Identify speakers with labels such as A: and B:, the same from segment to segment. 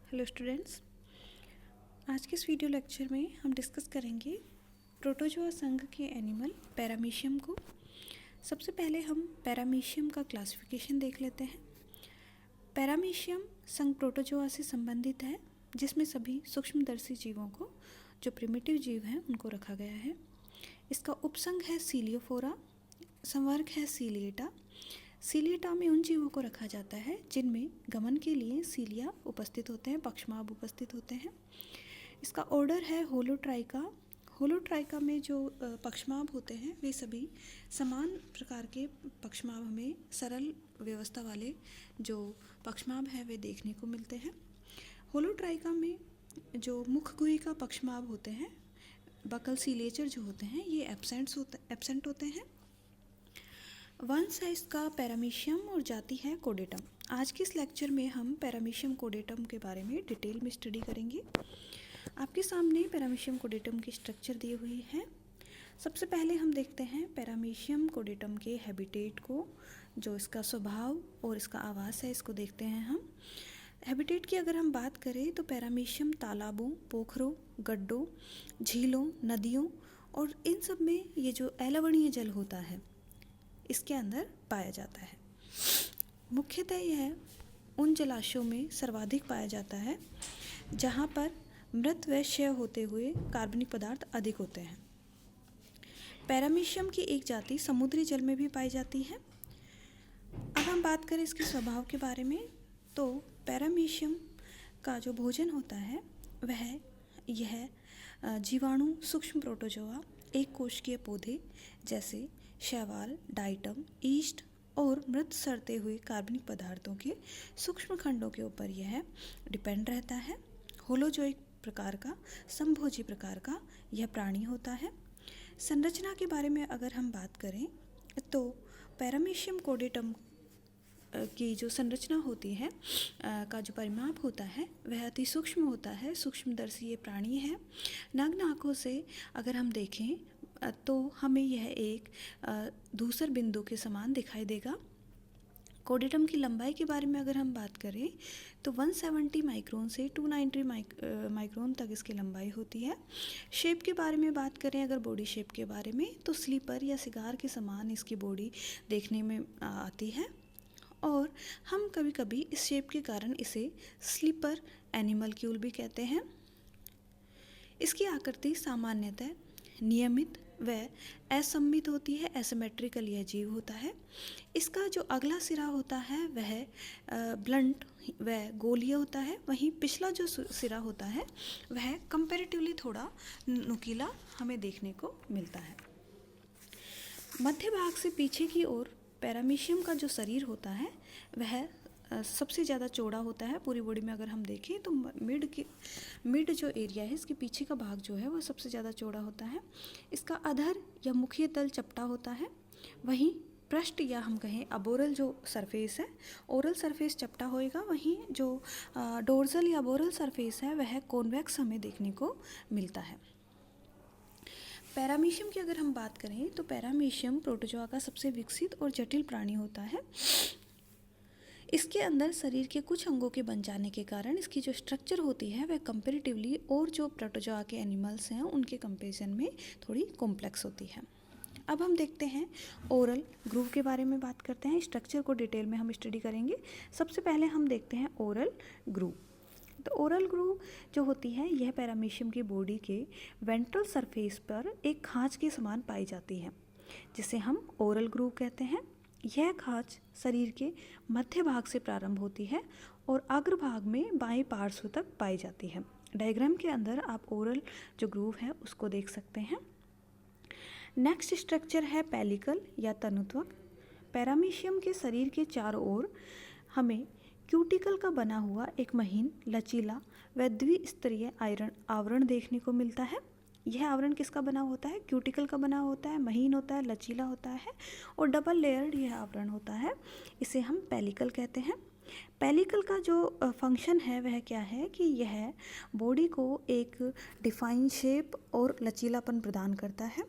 A: Hello students, आज के इस वीडियो लेक्चर में हम डिस्कस करेंगे प्रोटोजोआ संघ के एनिमल पैरामीशियम को। सबसे पहले हम पैरामीशियम का क्लासिफिकेशन देख लेते हैं। पैरामीशियम संघ प्रोटोजोआ से संबंधित है, जिसमें सभी सूक्ष्मदर्शी जीवों को, जो प्रिमिटिव जीव हैं, उनको रखा गया है। इसका उपसंघ है सीलियोफोरा, संवर्ग है सीलिएटा। सीलिएटा में उन जीवों को रखा जाता है जिनमें गमन के लिए सीलिया उपस्थित होते हैं, पक्षमाभ उपस्थित होते हैं। इसका ऑर्डर है होलोट्राइका। होलोट्राइका में जो पक्षमाभ होते हैं वे सभी समान प्रकार के पक्षमाभ में सरल व्यवस्था वाले जो पक्षमाभ हैं वे देखने को मिलते हैं। होलोट्राइका में जो मुखगुही का पक्षमाभ होते हैं, बकल सीलेचर जो होते हैं, ये एब्सेंट होते हैं। वंश है इसका पैरामीशियम और जाति है कोडेटम। आज के इस लेक्चर में हम पैरामीशियम कोडेटम के बारे में डिटेल में स्टडी करेंगे। आपके सामने पैरामीशियम कोडेटम की स्ट्रक्चर दी हुई है। सबसे पहले हम देखते हैं पैरामीशियम कोडेटम के हैबिटेट को, जो इसका स्वभाव और इसका आवास है, इसको देखते हैं हम। हैबिटेट की अगर हम बात करें तो पैरामीशियम तालाबों, पोखरों, गड्ढों, झीलों, नदियों और इन सब में ये जो अलवणीय जल होता है इसके अंदर पाया जाता है। मुख्यतः यह उन जलाशयों में सर्वाधिक पाया जाता है जहाँ पर मृत व क्षय होते हुए कार्बनिक पदार्थ अधिक होते हैं। पैरामीशियम की एक जाति समुद्री जल में भी पाई जाती है। अब हम बात करें इसके स्वभाव के बारे में, तो पैरामीशियम का जो भोजन होता है वह यह जीवाणु, सूक्ष्म प्रोटोजोआ, एक कोशिकीय पौधे जैसे शैवाल, डाइटम, ईस्ट और मृत सड़ते हुए कार्बनिक पदार्थों के सूक्ष्म खंडों के ऊपर यह डिपेंड रहता है। होलोजोइक प्रकार का, समभोजी प्रकार का यह प्राणी होता है। संरचना के बारे में अगर हम बात करें तो पैरामीशियम कोडेटम की जो संरचना होती है का जो परिमाप होता है वह अति सूक्ष्म होता है। सूक्ष्मदर्शी ये प्राणी है। नग्न आँखों से अगर हम देखें तो हमें यह एक धूसर बिंदु के समान दिखाई देगा। कोडेटम की लंबाई के बारे में अगर हम बात करें तो 170 माइक्रोन से 290 माइक्रोन तक इसकी लंबाई होती है। शेप के बारे में बात करें अगर बॉडी शेप के बारे में, तो स्लीपर या सिगार के समान इसकी बॉडी देखने में आती है और हम कभी कभी इस शेप के कारण इसे स्लीपर एनिमलक्यूल भी कहते हैं। इसकी आकृति सामान्यतः नियमित व असममित होती है। एसिमेट्रिकल यह जीव होता है। इसका जो अगला सिरा होता है वह ब्लंट व गोलीय होता है, वहीं पिछला जो सिरा होता है वह कंपैरेटिवली थोड़ा नुकीला हमें देखने को मिलता है। मध्य भाग से पीछे की ओर पैरामीशियम का जो शरीर होता है वह सबसे ज़्यादा चौड़ा होता है। पूरी बॉडी में अगर हम देखें तो मिड जो एरिया है, इसके पीछे का भाग जो है वह सबसे ज़्यादा चौड़ा होता है। इसका अधर या मुखीय तल चपटा होता है, वहीं पृष्ठ या हम कहें अबोरल जो सरफेस है, ओरल सरफेस चपटा होएगा, वहीं जो डोर्सल या बोरल सरफेस है वह कॉन्वेक्स हमें देखने को मिलता है। पैरामीशियम की अगर हम बात करें तो पैरामीशियम प्रोटोजोआ का सबसे विकसित और जटिल प्राणी होता है। इसके अंदर शरीर के कुछ अंगों के बन जाने के कारण इसकी जो स्ट्रक्चर होती है वह कंपैरेटिवली और जो प्रोटोजोआ के एनिमल्स हैं उनके कंपैरिजन में थोड़ी कॉम्प्लेक्स होती है। अब हम देखते हैं ओरल ग्रूव के बारे में बात करते हैं। स्ट्रक्चर को डिटेल में हम स्टडी करेंगे। सबसे पहले हम देखते हैं ओरल ग्रूव। तो ओरल ग्रूव जो होती है यह पैरामीशियम की बॉडी के वेंट्रल सरफेस पर एक खांच के समान पाई जाती है, जिसे हम ओरल ग्रूव कहते हैं। यह खांच शरीर के मध्य भाग से प्रारंभ होती है और अग्रभाग में बाएं पार्श्व तक पाई जाती है। डायग्राम के अंदर आप ओरल जो ग्रूव है उसको देख सकते हैं। नेक्स्ट स्ट्रक्चर है पेलिकल या तनुत्वक। पैरामीशियम के शरीर के चारों ओर हमें क्यूटिकल का बना हुआ एक महीन, लचीला व द्विस्तरीय आवरण देखने को मिलता है। यह आवरण किसका बना होता है? क्यूटिकल का बना होता है, महीन होता है, लचीला होता है और डबल लेयर्ड यह आवरण होता है। इसे हम पेलिकल कहते हैं। पेलिकल का जो फंक्शन है वह क्या है कि यह बॉडी को एक डिफाइन शेप और लचीलापन प्रदान करता है।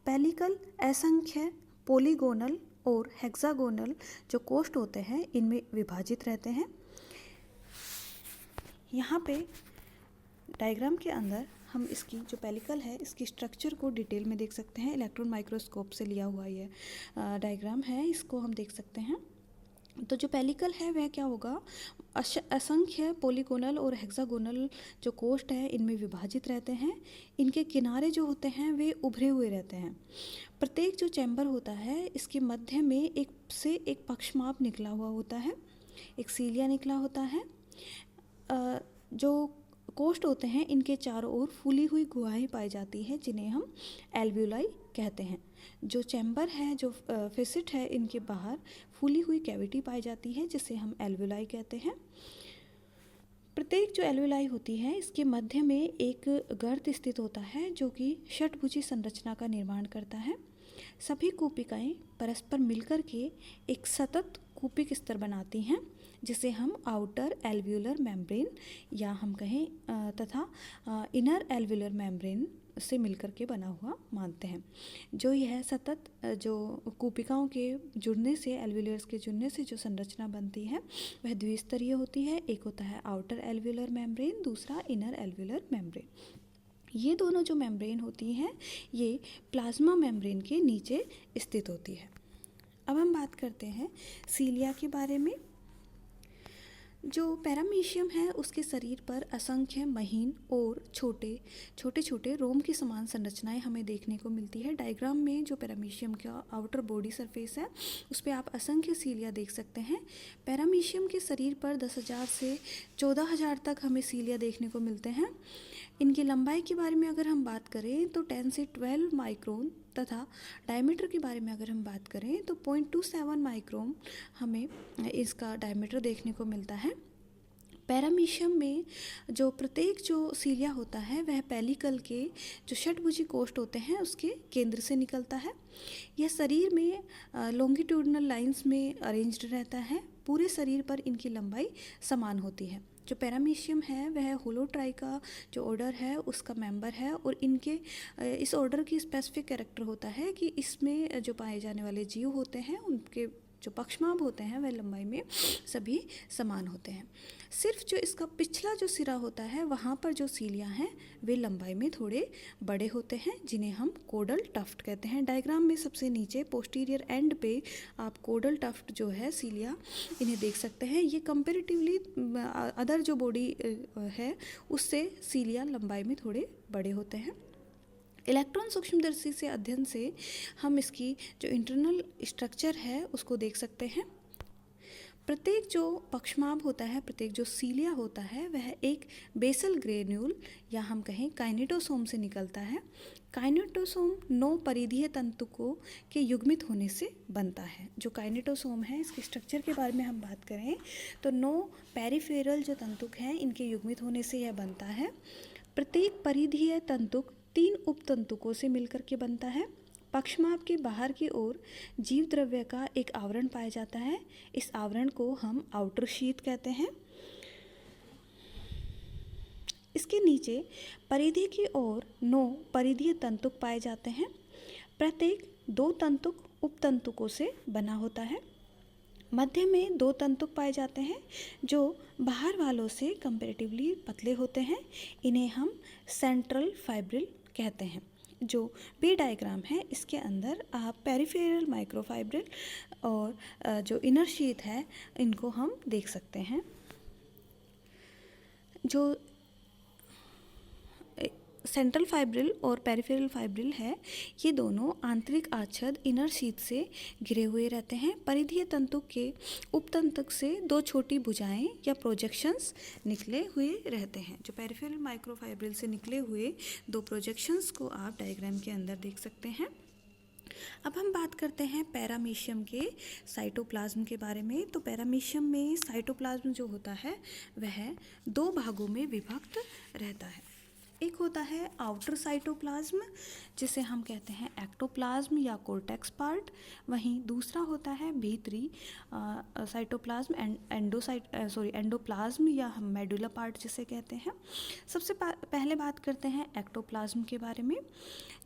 A: पेलिकल असंख्य पॉलीगोनल और हेक्सागोनल जो कोष्ठ होते हैं इनमें विभाजित रहते हैं। यहाँ पे डायग्राम के अंदर हम इसकी जो पेलिकल है इसकी स्ट्रक्चर को डिटेल में देख सकते हैं। इलेक्ट्रॉन माइक्रोस्कोप से लिया हुआ ये डायग्राम है, इसको हम देख सकते हैं। तो जो पेलिकल है वह क्या होगा, असंख्य पॉलीगोनल और हेक्सागोनल जो कोष्ठ है इनमें विभाजित रहते हैं। इनके किनारे जो होते हैं वे उभरे हुए रहते हैं। प्रत्येक जो चैम्बर होता है इसके मध्य में एक पक्षमाप निकला हुआ होता है, एक सीलिया निकला होता है। जो कोष्ठ होते हैं इनके चारों ओर फूली हुई गुहाएं पाई जाती है जिन्हें हम एल्वियोलाई कहते हैं। जो चैम्बर है, जो फेसिट है, इनके बाहर फूली हुई कैविटी पाई जाती है जिसे हम एल्वियोलाई कहते हैं। प्रत्येक जो एल्वियोलाई होती है इसके मध्य में एक गर्त स्थित होता है जो कि षटभुजी संरचना का निर्माण करता है। सभी कूपिकाएं परस्पर मिलकर के एक सतत कूपिक स्तर बनाती हैं जिसे हम आउटर एल्वियोलर मेम्ब्रेन या हम कहें तथा इनर एल्वियोलर मेम्ब्रेन से मिलकर के बना हुआ मानते हैं। जो यह सतत जो कूपिकाओं के जुड़ने से, एल्वियोलर्स के जुड़ने से जो संरचना बनती है वह द्विस्तरीय होती है। एक होता है आउटर एल्वियोलर मेम्ब्रेन, दूसरा इनर एल्वियोलर मेम्ब्रेन। ये दोनों जो मेम्ब्रेन होती हैं ये प्लाज्मा मेम्ब्रेन के नीचे स्थित होती है। अब हम बात करते हैं सीलिया के बारे में। जो पैरामीशियम है उसके शरीर पर असंख्य महीन और छोटे छोटे रोम की समान संरचनाएं हमें देखने को मिलती है। डायग्राम में जो पैरामीशियम का आउटर बॉडी सरफेस है उस पर आप असंख्य सीलिया देख सकते हैं। पैरामीशियम के शरीर पर 10,000 से 14,000 तक हमें सीलिया देखने को मिलते हैं। इनकी लंबाई के बारे में अगर हम बात करें तो 10 से 12 माइक्रोन तथा डायमीटर के बारे में अगर हम बात करें तो 0.27 माइक्रोन हमें इसका डायमीटर देखने को मिलता है। पैरामीशियम में जो प्रत्येक जो सीलिया होता है वह पेलिकल के जो षटभुजी कोष्ठ होते हैं उसके केंद्र से निकलता है। यह शरीर में लॉन्गिट्यूडनल लाइंस में अरेंज्ड रहता है। पूरे शरीर पर इनकी लंबाई समान होती है। जो पैरामीशियम है वह होलोट्राई का जो ऑर्डर है उसका मेंबर है और इनके इस ऑर्डर की स्पेसिफिक कैरेक्टर होता है कि इसमें जो पाए जाने वाले जीव होते हैं उनके जो पक्षमाप होते हैं वह लंबाई में सभी समान होते हैं। सिर्फ जो इसका पिछला जो सिरा होता है वहाँ पर जो सीलिया हैं वे लंबाई में थोड़े बड़े होते हैं जिन्हें हम कोडल टफ्ट कहते हैं। डायग्राम में सबसे नीचे पोस्टीरियर एंड पे आप कोडल टफ्ट जो है सीलिया इन्हें देख सकते हैं। ये कंपेरेटिवली अदर जो बॉडी है उससे सीलिया लंबाई में थोड़े बड़े होते हैं। इलेक्ट्रॉन सूक्ष्मदर्शी से अध्ययन से हम इसकी जो इंटरनल स्ट्रक्चर है उसको देख सकते हैं। प्रत्येक जो पक्षमाप होता है, प्रत्येक जो सीलिया होता है वह एक बेसल ग्रेन्यूल या हम कहें काइनेटोसोम से निकलता है। काइनेटोसोम 9 परिधीय तंतुकों के युग्मित होने से बनता है। जो काइनेटोसोम है इसके स्ट्रक्चर के बारे में हम बात करें तो 9 पेरिफेरल जो तंतुक हैं इनके युग्मित होने से यह बनता है। प्रत्येक परिधीय तंतुक 3 उपतंतुकों से मिलकर के बनता है। पक्षमाप के बाहर की ओर जीव द्रव्य का एक आवरण पाया जाता है। इस आवरण को हम आउटर शीथ कहते हैं। इसके नीचे परिधि की ओर 9 परिधीय तंतुक पाए जाते हैं। प्रत्येक 2 तंतुक उपतंतुकों से बना होता है। मध्य में 2 तंतुक पाए जाते हैं जो बाहर वालों से कंपैरेटिवली पतले होते हैं। इन्हें हम सेंट्रल फाइब्रिल कहते हैं। जो बी डायग्राम है इसके अंदर आप पेरिफेरल माइक्रोफाइब्रिल और जो इनर शीथ है इनको हम देख सकते हैं। जो सेंट्रल फाइब्रिल और पेरिफेरल फाइब्रिल है ये दोनों आंतरिक आच्छद इनर शीथ से घिरे हुए रहते हैं। परिधीय तंतुक के उपतंतुक से 2 छोटी भुजाएं या प्रोजेक्शंस निकले हुए रहते हैं। जो पेरिफेरल माइक्रोफाइब्रिल से निकले हुए 2 प्रोजेक्शंस को आप डायग्राम के अंदर देख सकते हैं। अब हम बात करते हैं पैरामीशियम के साइटोप्लाज्म के बारे में। तो पैरामीशियम में साइटोप्लाज्म जो होता है वह 2 भागों में विभक्त रहता है। एक होता है आउटर साइटोप्लाज्म जिसे हम कहते हैं एक्टोप्लाज्म या कोर्टेक्स पार्ट। वहीं दूसरा होता है भीतरी साइटोप्लाज्म एंडोप्लाज्म या हम मेडुला पार्ट जिसे कहते हैं। सबसे पहले बात करते हैं एक्टोप्लाज्म के बारे में।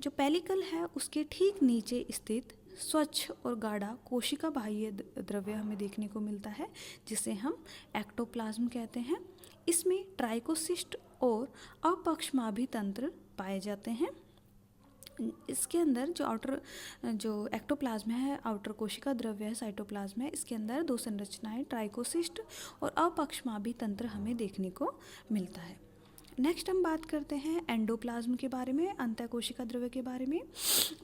A: जो पेलिकल है उसके ठीक नीचे स्थित स्वच्छ और गाढ़ा कोशिका बाह्य द्रव्य हमें देखने को मिलता है जिसे हम एक्टोप्लाज्म कहते हैं। इसमें ट्राइकोसिस्ट और अपक्षमाभी तंत्र पाए जाते हैं। इसके अंदर जो एक्टोप्लाज्म है, आउटर कोशिका द्रव्य है, साइटोप्लाज्म है, इसके अंदर दो संरचनाएं ट्राइकोसिस्ट और अपक्षमाभी तंत्र हमें देखने को मिलता है। नेक्स्ट हम बात करते हैं एंडोप्लाज्म के बारे में, अंतः कोशिका द्रव्य के बारे में।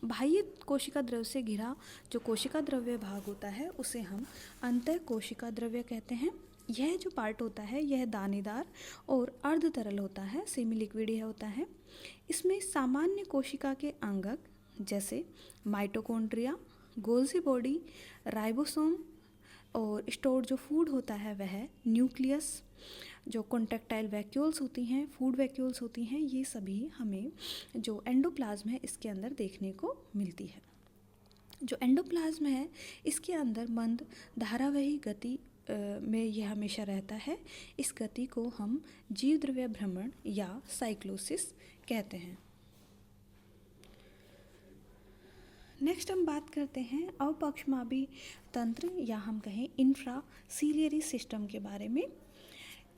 A: बाह्य कोशिका द्रव्य से घिरा जो कोशिका द्रव्य भाग होता है उसे हम अंतः कोशिका द्रव्य कहते हैं। यह जो पार्ट होता है यह दानेदार और अर्ध तरल होता है, सेमी लिक्विड यह होता है। इसमें सामान्य कोशिका के अंगक जैसे माइटोकॉन्ड्रिया, गोल्जी बॉडी, राइबोसोम और स्टोर्ड जो फूड होता है वह न्यूक्लियस, जो कॉन्ट्रैक्टाइल वैक्यूल्स होती हैं, फूड वैक्यूल्स होती हैं, ये सभी हमें जो एंडोप्लाज्म है इसके अंदर देखने को मिलती है। जो एंडोप्लाज्म है इसके अंदर मंद धारावाही गति में यह हमेशा रहता है। इस गति को हम जीवद्रव्य भ्रमण या साइक्लोसिस कहते हैं। नेक्स्ट हम बात करते हैं अपक्षमाभी तंत्र या हम कहें इंफ्रासीलियरी सिस्टम के बारे में।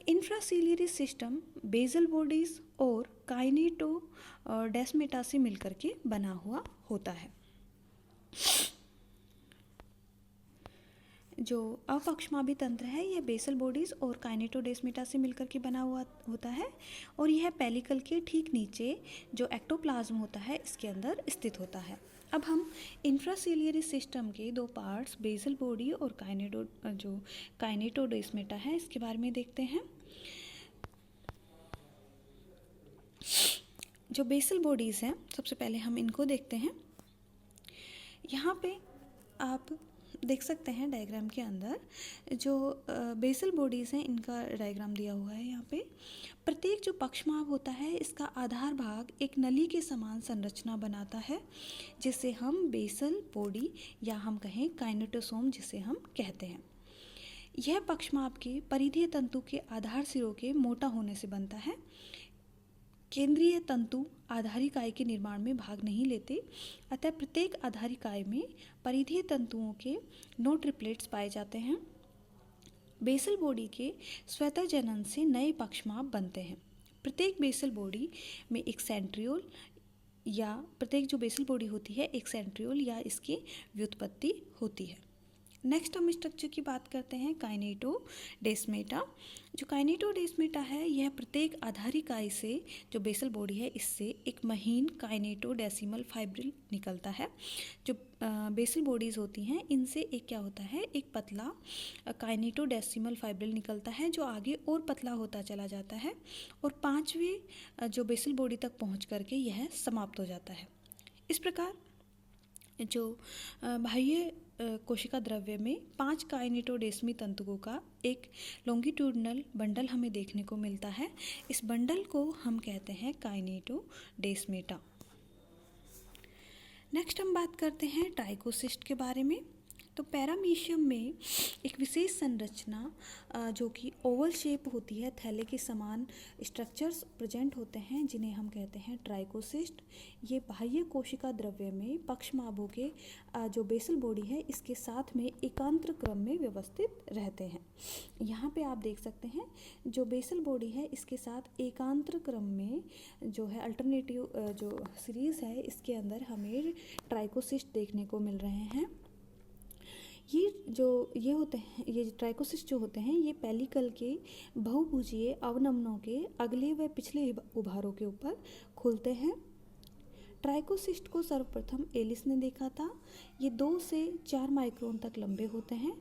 A: इंफ्रासीलियरी सिस्टम बेसल बॉडीज और काइनेटोडेस्मेटा से मिलकर के बना हुआ होता है। जो अपक्षमाभी तंत्र है यह बेसल बॉडीज और काइनेटोडेस्मेटा से मिलकर के बना हुआ होता है और यह पेलिकल के ठीक नीचे जो एक्टोप्लाज्म होता है इसके अंदर स्थित होता है। अब हम इंफ्रासीलियरी सिस्टम के दो पार्ट्स बेसल बॉडी और काइनेटोडेस्मेटा है इसके बारे में देखते हैं। जो बेसल बॉडीज हैं सबसे पहले हम इनको देखते हैं। यहाँ पे आप देख सकते हैं डायग्राम के अंदर जो बेसल बॉडीज़ हैं इनका डायग्राम दिया हुआ है। यहाँ पे प्रत्येक जो पक्षमाभ होता है इसका आधार भाग एक नली के समान संरचना बनाता है जिसे हम बेसल बॉडी या हम कहें काइनेटोसोम जिसे हम कहते हैं। यह पक्षमाभ के परिधीय तंतु के आधार सिरों के मोटा होने से बनता है। केंद्रीय तंतु आधारिकाय के निर्माण में भाग नहीं लेते, अतः प्रत्येक आधारिकाय में परिधीय तंतुओं के 9 ट्रिपलेट्स पाए जाते हैं। बेसल बॉडी के स्वतः जनन से नए पक्षमाभ बनते हैं। प्रत्येक बेसल बॉडी में एक सेंट्रियोल या प्रत्येक जो बेसल बॉडी होती है एक सेंट्रियोल या इसकी व्युत्पत्ति होती है। नेक्स्ट हम स्ट्रक्चर की बात करते हैं काइनेटोडेस्मेटा। जो काइनेटोडेस्मेटा है यह प्रत्येक आधारिकाय से जो बेसल बॉडी है इससे एक महीन काइनेटोडेसिमल फाइब्रिल निकलता है। जो बेसल बॉडीज़ होती हैं इनसे एक क्या होता है एक पतला काइनेटोडेसिमल फाइब्रिल निकलता है जो आगे और पतला होता चला जाता है और 5वें जो बेसल बॉडी तक पहुँच करके यह समाप्त हो जाता है। इस प्रकार जो बाह्य कोशिका द्रव्य में 5 काइनेटोडेस्मी तंतुओं का एक लॉन्गिट्यूडनल बंडल हमें देखने को मिलता है। इस बंडल को हम कहते हैं काइनेटोडेस्मेटा। नेक्स्ट हम बात करते हैं ट्राइकोसिस्ट के बारे में। तो पैरामीशियम में एक विशेष संरचना जो कि ओवल शेप होती है, थैले के समान स्ट्रक्चर्स प्रेजेंट होते हैं जिन्हें हम कहते हैं ट्राइकोसिस्ट। ये बाह्य कोशिका द्रव्य में पक्षमाभों के जो बेसल बॉडी है इसके साथ में एकांतर क्रम में व्यवस्थित रहते हैं। यहाँ पे आप देख सकते हैं जो बेसल बॉडी है इसके साथ एकांतर क्रम में जो है अल्टरनेटिव जो सीरीज़ है इसके अंदर हमें ट्राइकोसिस्ट देखने को मिल रहे हैं। ये होते हैं, ये ट्राइकोसिस्ट जो होते हैं ये पेलिकल के बहुभुजीय अवनमनों के अगले व पिछले उभारों के ऊपर खुलते हैं। ट्राइकोसिस्ट को सर्वप्रथम एलिस ने देखा था। ये 2 से 4 माइक्रोन तक लंबे होते हैं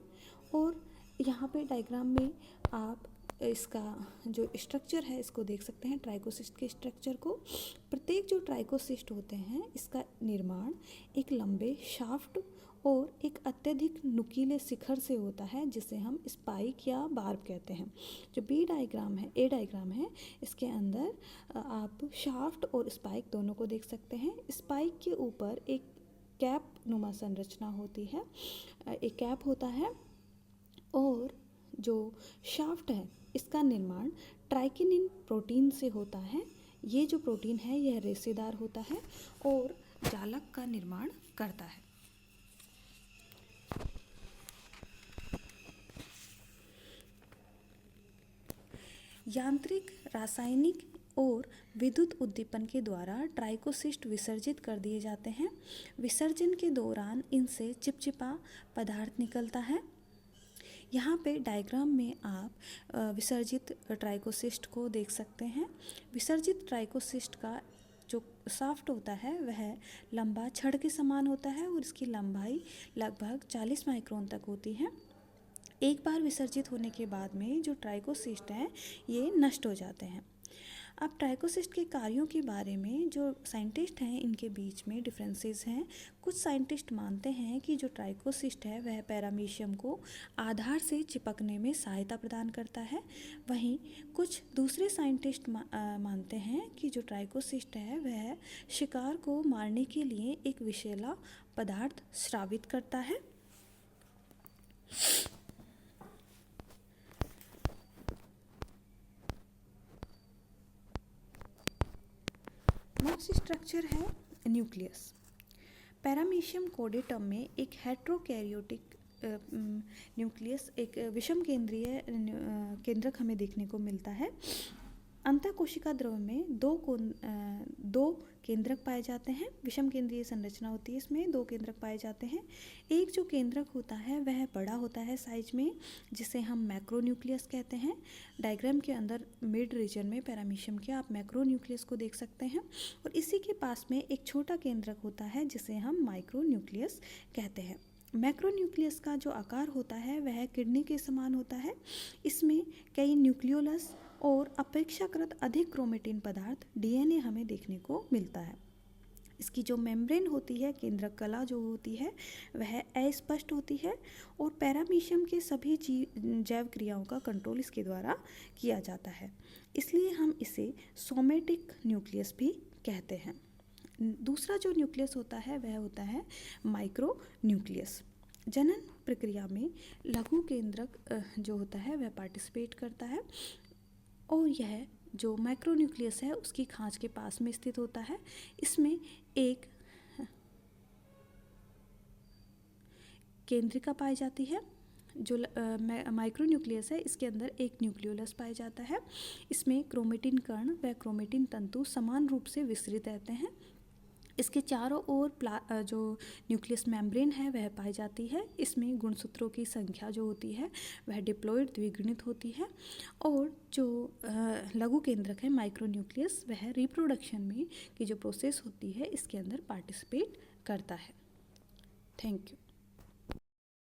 A: और यहाँ पे डायग्राम में आप इसका जो स्ट्रक्चर है इसको देख सकते हैं ट्राइकोसिस्ट के स्ट्रक्चर को। प्रत्येक जो ट्राइकोसिस्ट होते हैं इसका निर्माण एक लंबे शाफ्ट और एक अत्यधिक नुकीले शिखर से होता है जिसे हम स्पाइक या बार्ब कहते हैं। जो ए डायग्राम है इसके अंदर आप शाफ्ट और स्पाइक दोनों को देख सकते हैं। स्पाइक के ऊपर एक कैप नुमा संरचना होती है, एक कैप होता है और जो शाफ्ट है इसका निर्माण ट्राइकिनिन प्रोटीन से होता है। ये जो प्रोटीन है यह रेशेदार होता है और जालक का निर्माण करता है। यांत्रिक, रासायनिक और विद्युत उद्दीपन के द्वारा ट्राइकोसिस्ट विसर्जित कर दिए जाते हैं। विसर्जन के दौरान इनसे चिपचिपा पदार्थ निकलता है। यहाँ पे डायग्राम में आप विसर्जित ट्राइकोसिस्ट को देख सकते हैं। विसर्जित ट्राइकोसिस्ट का जो शाफ्ट होता है वह लंबा छड़ के समान होता है और इसकी लंबाई लगभग 40 माइक्रोन तक होती है। एक बार विसर्जित होने के बाद में जो ट्राइकोसिस्ट हैं ये नष्ट हो जाते हैं। अब ट्राइकोसिस्ट के कार्यों के बारे में जो साइंटिस्ट हैं इनके बीच में डिफरेंसेस हैं। कुछ साइंटिस्ट मानते हैं कि जो ट्राइकोसिस्ट है वह पैरामीशियम को आधार से चिपकने में सहायता प्रदान करता है। वहीं कुछ दूसरे साइंटिस्ट मानते हैं कि जो ट्राइकोसिस्ट है वह शिकार को मारने के लिए एक विषैला पदार्थ स्रावित करता है। नेक्स्ट स्ट्रक्चर है न्यूक्लियस। पैरामीशियम कोडेटम में एक हेट्रोकैरियोटिक न्यूक्लियस, एक विषम केंद्रीय केंद्रक हमें देखने को मिलता है। अंतःकोशिका द्रव्य में दो केंद्रक पाए जाते हैं। विषम केंद्रीय संरचना होती है, इसमें दो केंद्रक पाए जाते हैं। एक जो केंद्रक होता है वह बड़ा होता है साइज में, जिसे हम मैक्रोन्यूक्लियस कहते हैं। डायग्राम के अंदर मिड रीजन में पैरामीशियम के आप मैक्रोन्यूक्लियस को देख सकते हैं और इसी के पास में एक छोटा केंद्रक होता है जिसे हम माइक्रोन्यूक्लियस कहते हैं। मैक्रोन्यूक्लियस का जो आकार होता है वह किडनी के समान होता है। इसमें कई न्यूक्लियोलस और अपेक्षाकृत अधिक क्रोमेटिन पदार्थ डीएनए हमें देखने को मिलता है। इसकी जो मेम्ब्रेन होती है, केंद्रक कला जो होती है वह अस्पष्ट होती है और पैरामीशियम के सभी जैव क्रियाओं का कंट्रोल इसके द्वारा किया जाता है, इसलिए हम इसे सोमेटिक न्यूक्लियस भी कहते हैं। दूसरा जो न्यूक्लियस होता है वह होता है माइक्रो न्यूक्लियस। जनन प्रक्रिया में लघु केंद्रक जो होता है वह पार्टिसिपेट करता है और यह जो माइक्रो न्यूक्लियस है उसकी खांच के पास में स्थित होता है। इसमें एक केंद्रिका पाई जाती है। जो माइक्रो न्यूक्लियस है इसके अंदर एक न्यूक्लियोलस पाया जाता है। इसमें क्रोमेटिन कण व क्रोमेटिन तंतु समान रूप से विस्तृत रहते हैं। इसके चारों ओर जो न्यूक्लियस मेम्ब्रेन है वह पाई जाती है। इसमें गुणसूत्रों की संख्या जो होती है वह डिप्लॉइड द्विगुणित होती है और जो लघु केंद्रक है माइक्रो न्यूक्लियस वह रिप्रोडक्शन में की जो प्रोसेस होती है इसके अंदर पार्टिसिपेट करता है। Thank you.